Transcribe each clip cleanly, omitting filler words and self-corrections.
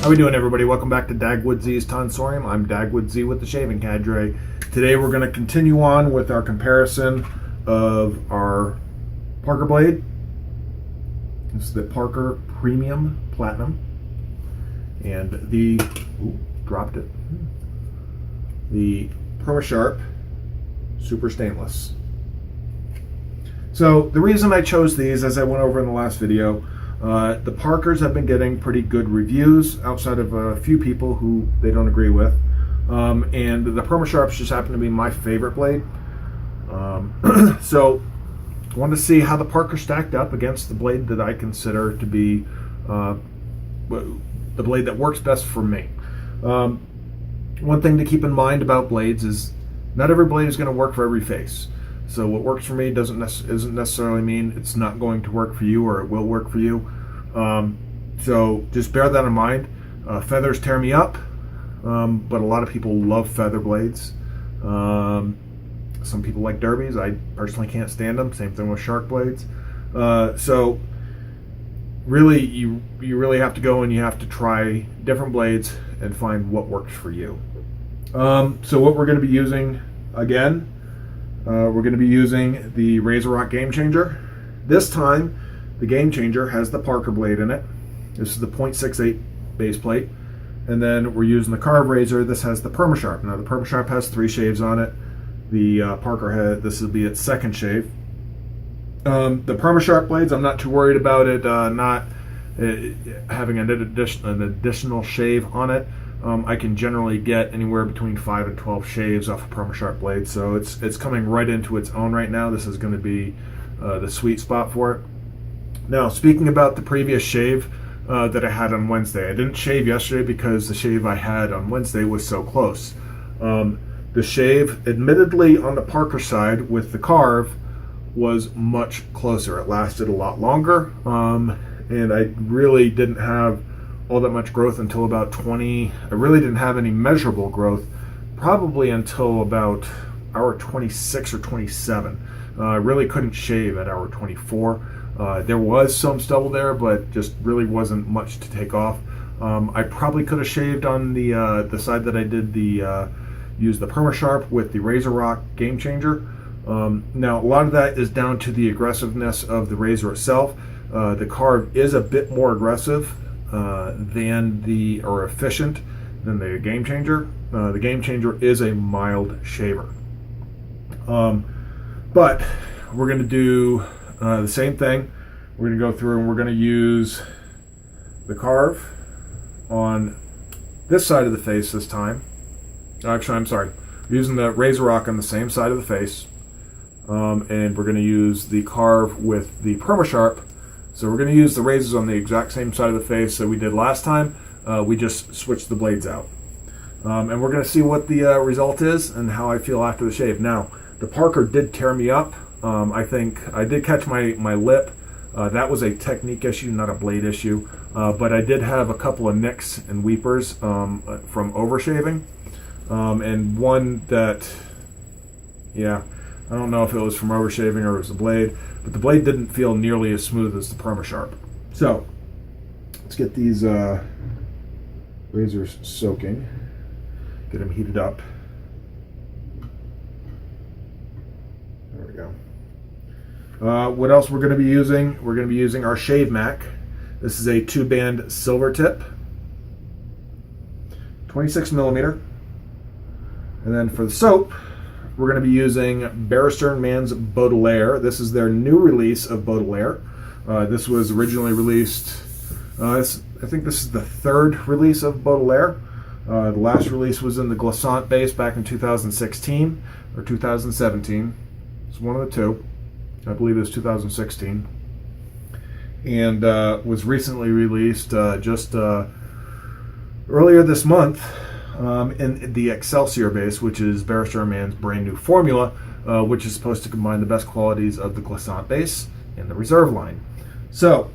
How we doing, everybody? Welcome back to Dagwoodz's Tonsorium. I'm Dagwoodz with the Shaving Cadre. Today we're going to continue on with our comparison of our Parker blade. This is the Parker Premium Platinum. And the, dropped it, the Perma Sharp Super Stainless. So the reason I chose these, as I went over in the last video, the Parkers have been getting pretty good reviews outside of a few people who they don't agree with. And the Perma Sharps just happen to be my favorite blade. So I wanted to see how the Parker stacked up against the blade that I consider to be the blade that works best for me. One thing to keep in mind about blades is not every blade is going to work for every face. So what works for me isn't necessarily mean it's not going to work for you or it will work for you. So just bear that in mind. Feathers tear me up, but a lot of people love feather blades. Some people like derbies. I personally can't stand them. Same thing with shark blades. So really, you really have to go and you have to try different blades and find what works for you. So what we're going to be using again. We're going to be using the Razor Game Changer. This time, the Game Changer has the Parker blade in it. This is the 0.68 base plate. And then we're using the Carve Razor. This has the Perma Sharp. Now, the Perma Sharp has 3 shaves on it. The Parker this will be its 2nd shave. The Perma Sharp blades, I'm not too worried about it not having an additional shave on it. I can generally get anywhere between 5 and 12 shaves off a Perma Sharp blade, so it's coming right into its own right now. This is going to be the sweet spot for it. Now, speaking about the previous shave that I had on Wednesday, I didn't shave yesterday because the shave I had on Wednesday was so close. The shave, admittedly, on the Parker side with the Carve, was much closer. It lasted a lot longer, and I really didn't have all that much growth until about 20. I really didn't have any measurable growth probably until about hour 26 or 27. I really couldn't shave at hour 24. There was some stubble there, but just really wasn't much to take off. I probably could have shaved on the side that I did use the Perma Sharp with the Razor Game Changer. Now, a lot of that is down to the aggressiveness of the razor itself. The Carve is a bit more aggressive efficient than the Game Changer. The Game Changer is a mild shaver. But we're going to do the same thing. We're going to go through and we're going to use the Carve on this side of the face this time. Actually, I'm sorry. We're using the Razor on the same side of the face. And we're going to use the Carve with the Perma Sharp. So we're going to use the razors on the exact same side of the face that we did last time. We just switched the blades out. And we're going to see what the result is and how I feel after the shave. Now, the Parker did tear me up. I think I did catch my lip. That was a technique issue, not a blade issue. But I did have a couple of nicks and weepers from overshaving. And one that, yeah, I don't know if it was from overshaving or it was the blade, but the blade didn't feel nearly as smooth as the Perma Sharp. So let's get these razors soaking, get them heated up. There we go. What else we're going to be using? We're going to be using our Shave Mac. This is a 2-band silver tip, 26 millimeter. And then for the soap, we're going to be using Barrister & Mann's Baudelaire. This is their new release of Baudelaire. This was originally released, I think this is the 3rd release of Baudelaire. The last release was in the Glissant base back in 2016 or 2017. It's one of the two. I believe it was 2016. And was recently released just earlier this month. In the Excelsior base, which is Barrister & Mann's brand new formula, which is supposed to combine the best qualities of the Glissant base and the Reserve line. So,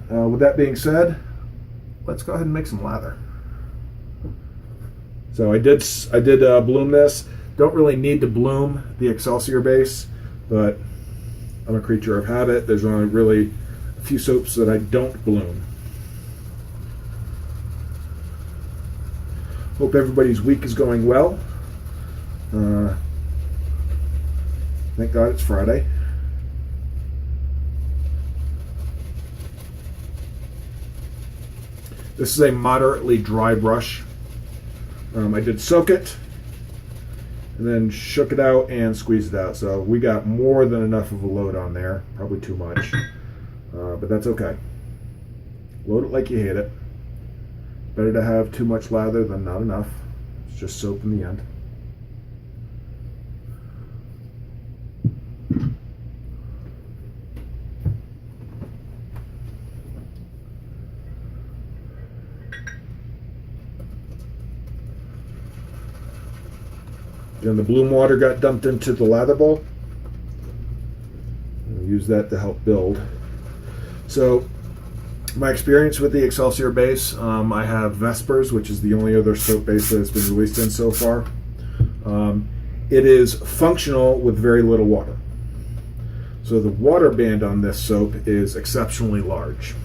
with that being said, let's go ahead and make some lather. So I did bloom this. Don't really need to bloom the Excelsior base, but I'm a creature of habit. There's only really a few soaps that I don't bloom. Hope everybody's week is going well. Thank God it's Friday. This is a moderately dry brush. I did soak it and then shook it out and squeezed it out. So we got more than enough of a load on there, probably too much, but that's okay. Load it like you hate it. Better to have too much lather than not enough. It's just soap in the end. Then the bloom water got dumped into the lather bowl. We'll use that to help build. So my experience with the Excelsior base, I have Vespers, which is the only other soap base that has been released in so far. It is functional with very little water. So the water band on this soap is exceptionally large.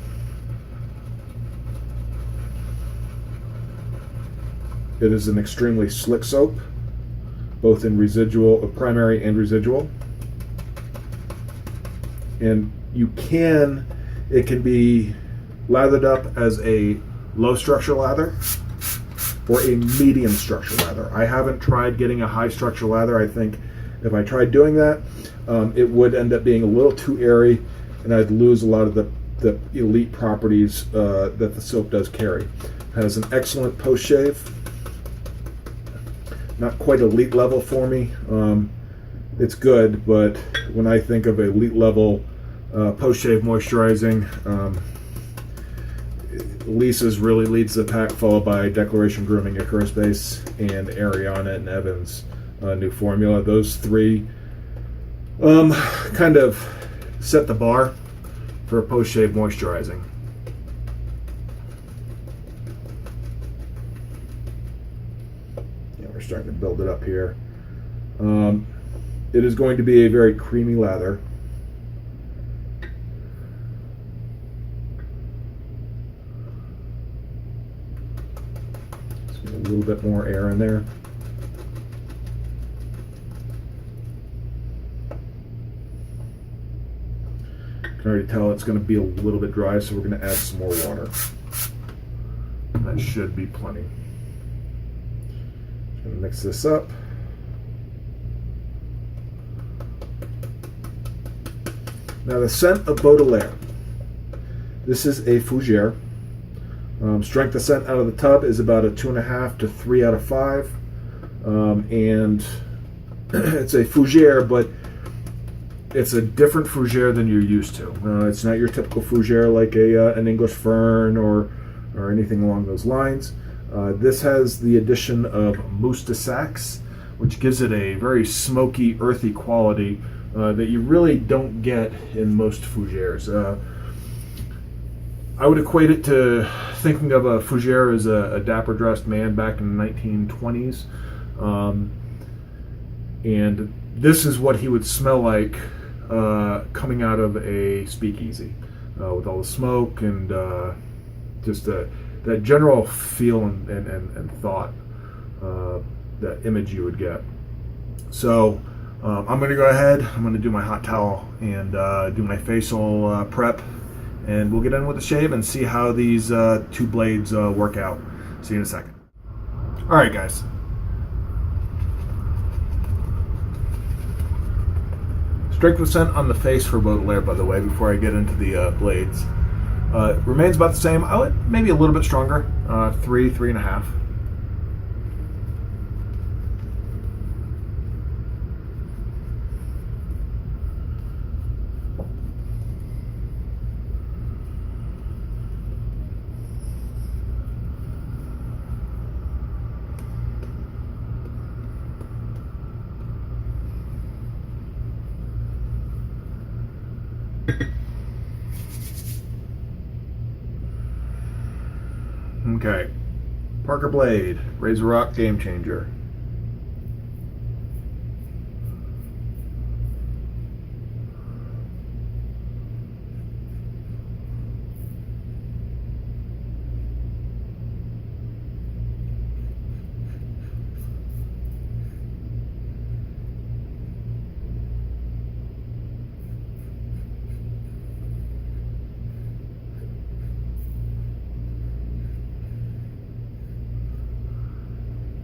It is an extremely slick soap, both in residual, primary and residual. And it can be lathered up as a low structure lather or a medium structure lather. I haven't tried getting a high structure lather. I think if I tried doing that, it would end up being a little too airy and I'd lose a lot of the elite properties that the soap does carry. It has an excellent post shave. Not quite elite level for me. It's good, but when I think of elite level post-shave moisturizing, Lisa's really leads the pack, followed by Declaration Grooming Icarus Base and Ariana and Evans new formula. Those three kind of set the bar for post-shave moisturizing. Starting to build it up here. It is going to be a very creamy lather. Let's get a little bit more air in there. You can already tell it's going to be a little bit dry, so we're going to add some more water. That should be plenty. Gonna mix this up. Now the scent of Baudelaire. This is a fougere. Strength of scent out of the tub is about a 2.5 to 3 out of 5. And it's a fougere, but it's a different fougere than you're used to. It's not your typical fougere like an English fern or anything along those lines. This has the addition of mousse de Saxe, which gives it a very smoky, earthy quality that you really don't get in most fougeres. I would equate it to thinking of a fougere as a dapper-dressed man back in the 1920s. And this is what he would smell like coming out of a speakeasy, with all the smoke and just that general feel and thought, that image you would get. So I'm going to go ahead, I'm going to do my hot towel and do my facial prep, and we'll get in with the shave and see how these two blades work out. See you in a second. Alright guys. Strength of scent on the face for Baudelaire, by the way, before I get into the blades. Remains about the same. I would maybe a little bit stronger, 3.5. Okay, Parker blade, Razor Rock Game Changer.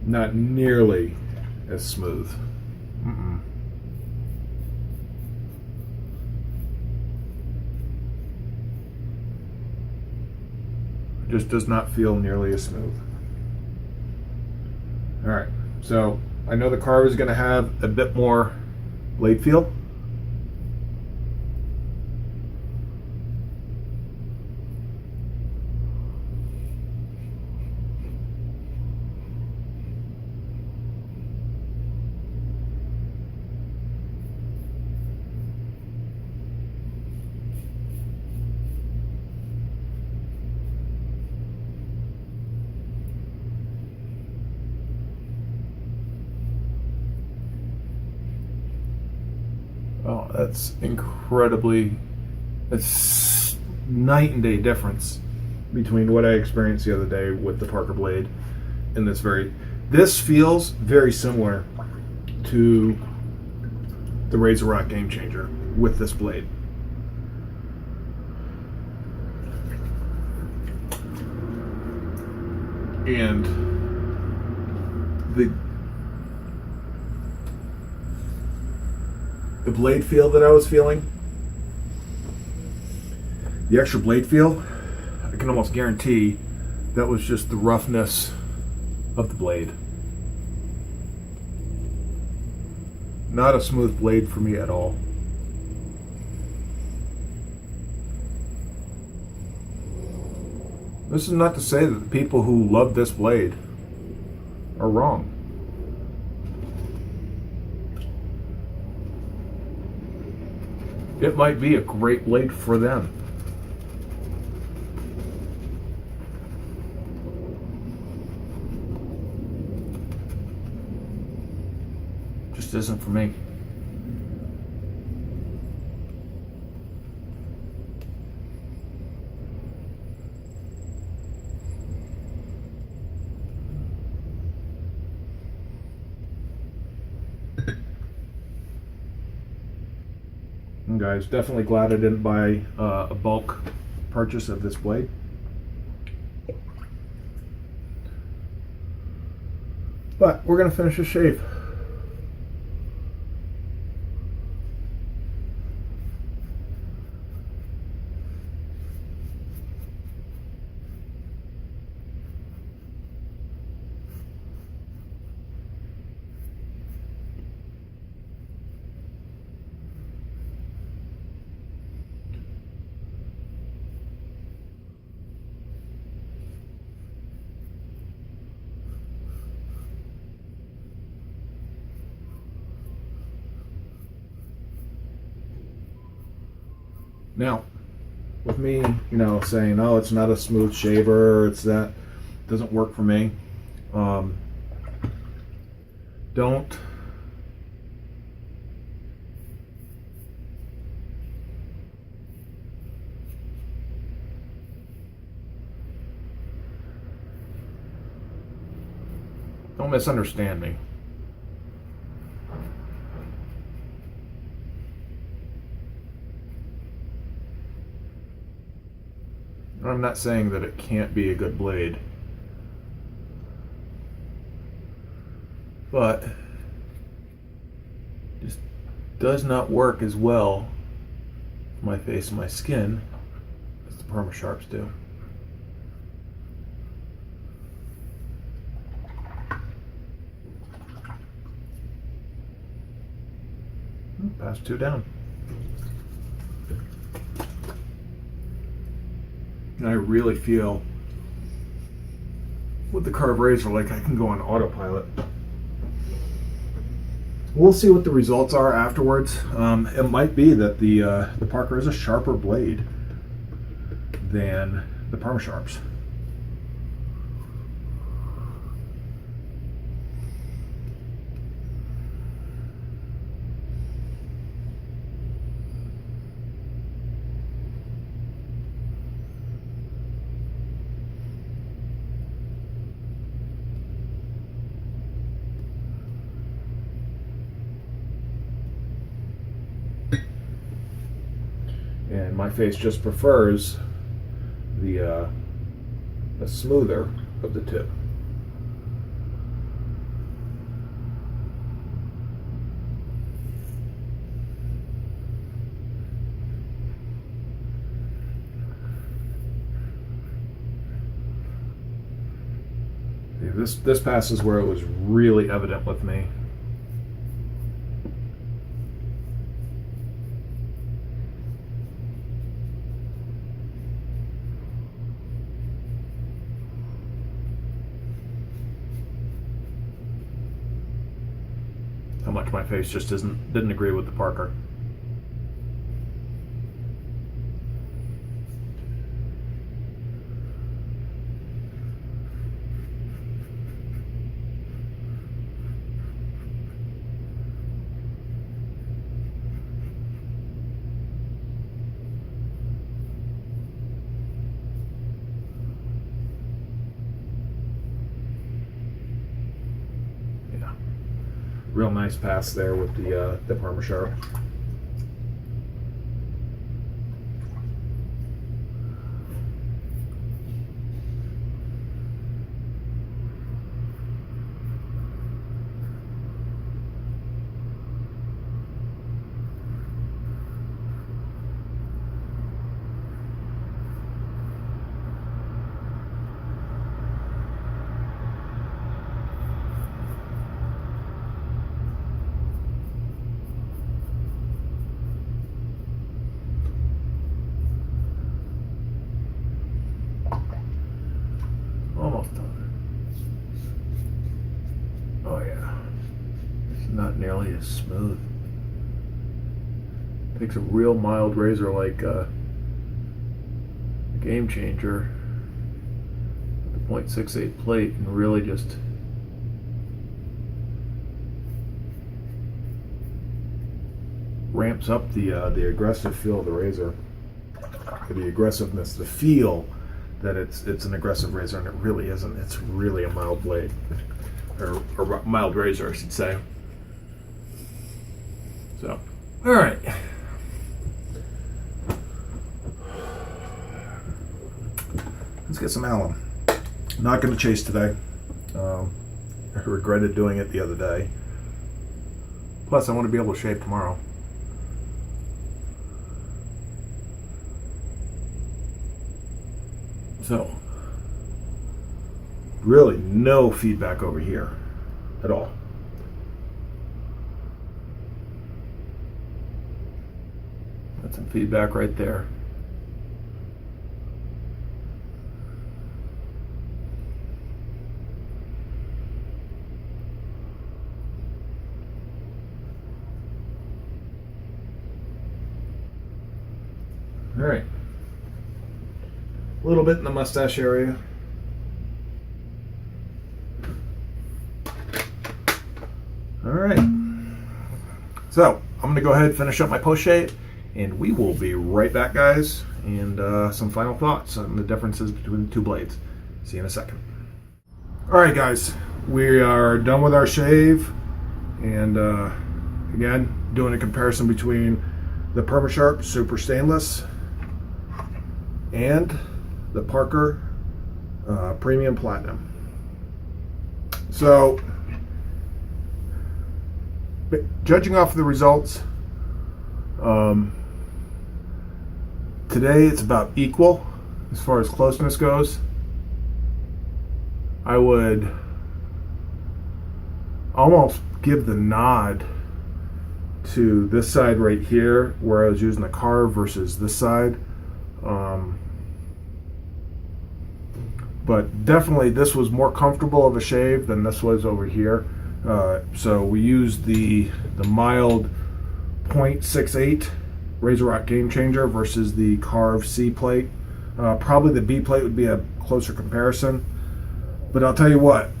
Not nearly as smooth. Mm-mm. Just does not feel nearly as smooth. All right, so I know the carve is going to have a bit more blade feel. Oh, that's incredibly, it's night and day difference between what I experienced the other day with the Parker blade and this feels very similar to the Razor Rock Game Changer with this blade. And the blade feel that I was feeling, the extra blade feel, I can almost guarantee that was just the roughness of the blade. Not a smooth blade for me at all. This is not to say that the people who love this blade are wrong. It might be a great blade for them. Just isn't for me. Guys, definitely glad I didn't buy a bulk purchase of this blade. But we're going to finish the shave. Now, with me, saying, oh, it's not a smooth shaver, it's that, doesn't work for me. Don't misunderstand me. I'm not saying that it can't be a good blade, but it just does not work as well for my face and my skin as the Perma Sharps do. Pass 2 down. And I really feel with the carved razor like I can go on autopilot. We'll see what the results are afterwards. It might be that the Parker is a sharper blade than the Perma Sharps. And my face just prefers the smoother of the tip. This pass is where it was really evident with me. How much my face just didn't agree with the Parker. Real nice pass there with the Perma Sharp. Almost done. Oh yeah, it's not nearly as smooth. Takes a real mild razor like a Game Changer, the .68 plate, and really just ramps up the aggressive feel of the razor, the aggressiveness, the feel that it's an aggressive razor, and it really isn't. It's really a mild blade, or mild razor, I should say. So, all right. Let's get some alum. Not going to chase today. I regretted doing it the other day. Plus, I want to be able to shave tomorrow. So, really no feedback over here at all. That's some feedback right there. All right. A little bit in the mustache area. All right. So I'm going to go ahead and finish up my post shave, and we will be right back, guys, and some final thoughts on the differences between the two blades. See you in a second. All right, guys, we are done with our shave, and again, doing a comparison between the Perma Sharp Super Stainless and the Parker Premium Platinum. So, judging off of the results, today it's about equal as far as closeness goes. I would almost give the nod to this side right here, where I was using the carve, versus this side. But definitely this was more comfortable of a shave than this was over here. So we used the mild .68 Razor Rock Game Changer versus the carved C plate. Probably the B plate would be a closer comparison. But I'll tell you what,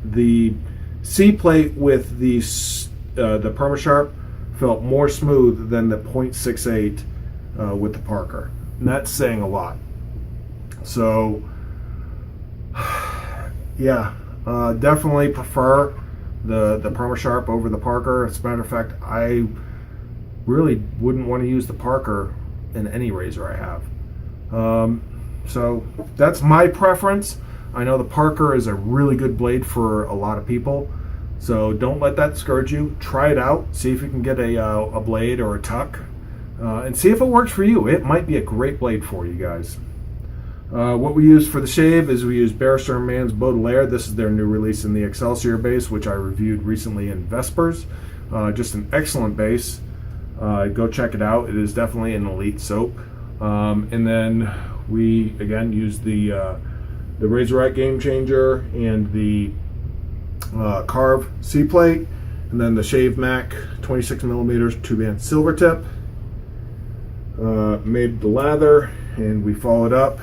the C plate with the Perma Sharp felt more smooth than the .68 with the Parker. And that's saying a lot. So, yeah, definitely prefer the Perma Sharp over the Parker. As a matter of fact, I really wouldn't want to use the Parker in any razor I have. So that's my preference. I know the Parker is a really good blade for a lot of people, so don't let that discourage you. Try it out, see if you can get a blade or a tuck, and see if it works for you. It might be a great blade for you guys. What we use for the shave is we use Barrister & Mann's Baudelaire. This is their new release in the Excelsior base, which I reviewed recently in Vespers. Just an excellent base. Go check it out. It is definitely an elite soap. And then we again use the Razorite Game Changer and the Carve C plate, and then the Shave Mac 26 millimeters 2-band silver tip. Made the lather, and we followed up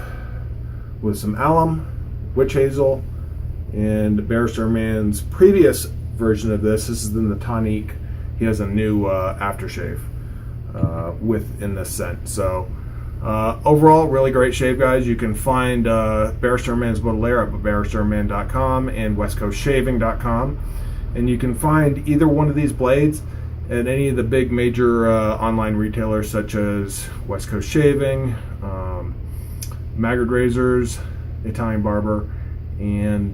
with some alum, witch hazel, and Barrister & Mann's previous version of this. This is in the Tonique. He has a new aftershave in this scent. So overall, really great shave, guys. You can find Barrister & Mann's Baudelaire at barristermann.com and westcoastshaving.com, and you can find either one of these blades at any of the big major online retailers such as West Coast Shaving, Maggard Razors, Italian Barber, and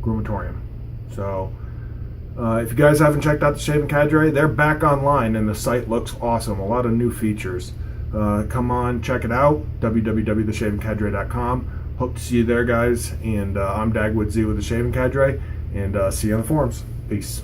Gromatorium. So if you guys haven't checked out the Shaving Cadre, they're back online and the site looks awesome. A lot of new features. Come on, check it out, www.theshavingcadre.com. Hope to see you there, guys. And I'm Dagwoodz with the Shaving Cadre, and see you on the forums. Peace.